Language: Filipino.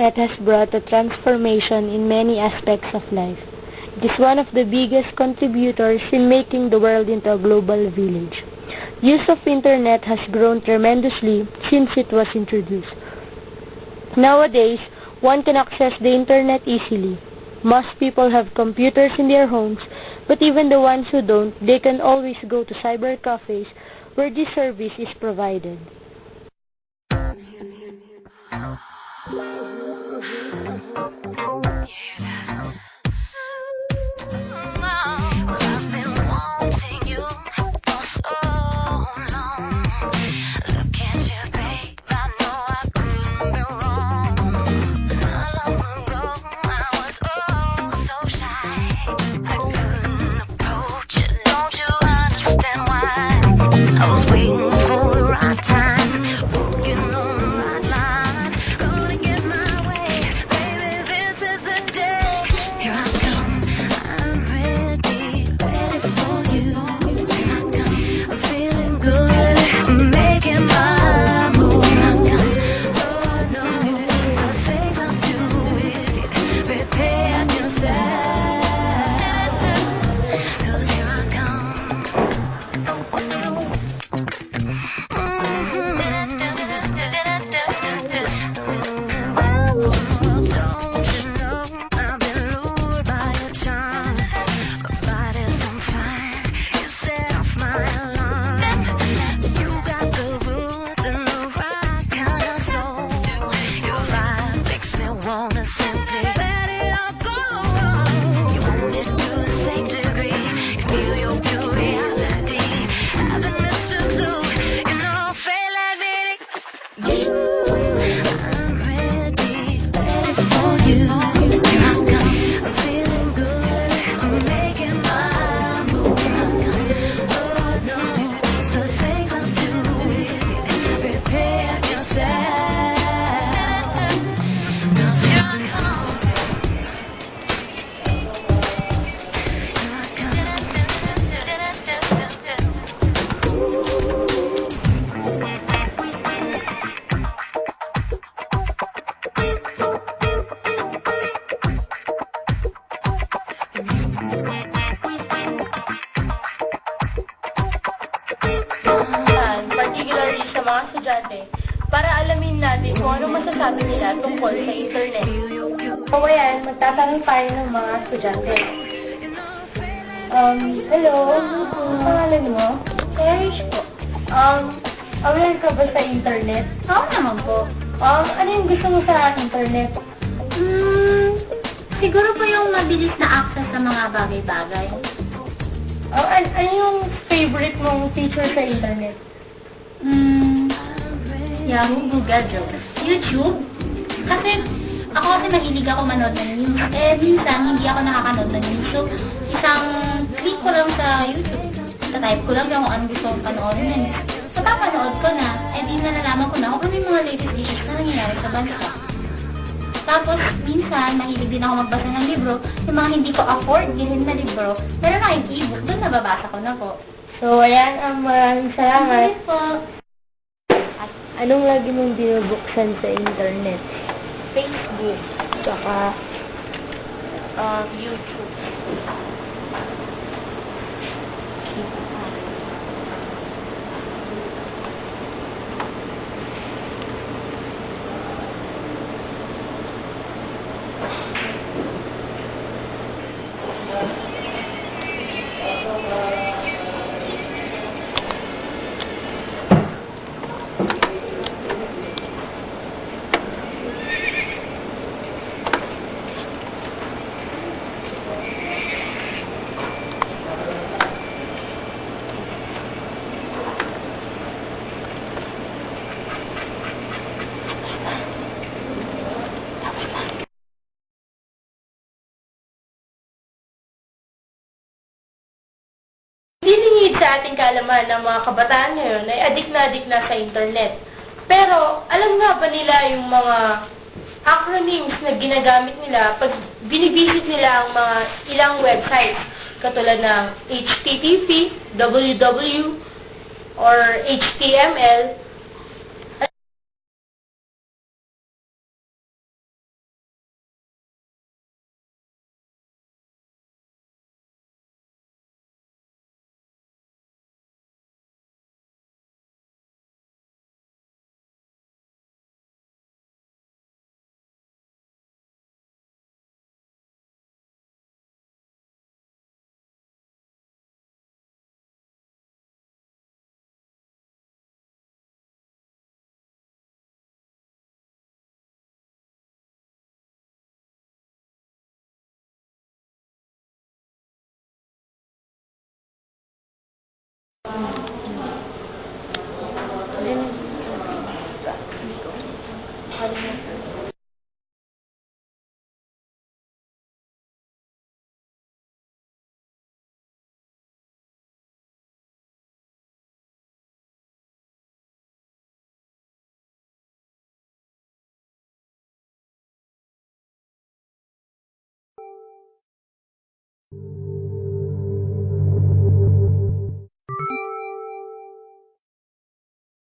internet has brought a transformation in many aspects of life. It is one of the biggest contributors in making the world into a global village. Use of internet has grown tremendously since it was introduced. Nowadays, one can access the internet easily. Most people have computers in their homes, but even the ones who don't, they can always go to cyber cafes where this service is provided. I was waiting for the right time, walking on the right line, gonna get my way, baby, this is the day. Here I come, I'm ready, ready for you. Here I come, I'm feeling good, I'm making my move. Here I come, Lord knows the things I'm doing, prepare yourself, 'cause here I come. Wanna simply let it all go. You want me to do the same degree, feel your curiosity, haven't missed a clue, you know, fail admitting you. I'm ready, ready for you. Here I come, I'm feeling good, I'm making my move. Here I come, Lord knows the things I'm doing, prepare yourself. Particularly sa mga estudyante, para alamin natin kung ano masasabi nila tungkol sa internet. So, ayan, magtatanong tayo ng mga estudyante. Hello, ang pangalan mo? Cherish po. Aware ka ba sa internet? Oo naman po. Ano yung gusto mo sa internet? Siguro po yung mabilis na access sa mga bagay-bagay. Ano yung favorite mong feature sa internet? Yahoo, Google, YouTube. Kasi mahilig ako manood ng news. Minsan hindi ako nakakanood ng news. So, isang click ko lang sa YouTube. Type ko lang kung anong gusto kong panoorin na news. So, papanood ko na. Di nalalaman ko na kung ano yung mga latest issues na nangyayari sa bansa. Tapos, minsan, mahilig din ako magbasa ng libro. Yung mga hindi ko afford, bilhin na libro. Meron na yung e-book, doon nababasa ko na po. So, ayan, maraming salamat. Sige po. Anong lagi mong binubuksan sa internet? Facebook, Tsaka, YouTube. Dilingid sa ating kaalaman ng mga kabataan ngayon ay adik na sa internet. Pero, alam nga ba nila yung mga acronyms na ginagamit nila pag binivisit nila ang mga ilang websites katulad ng HTTP, www, or HTML,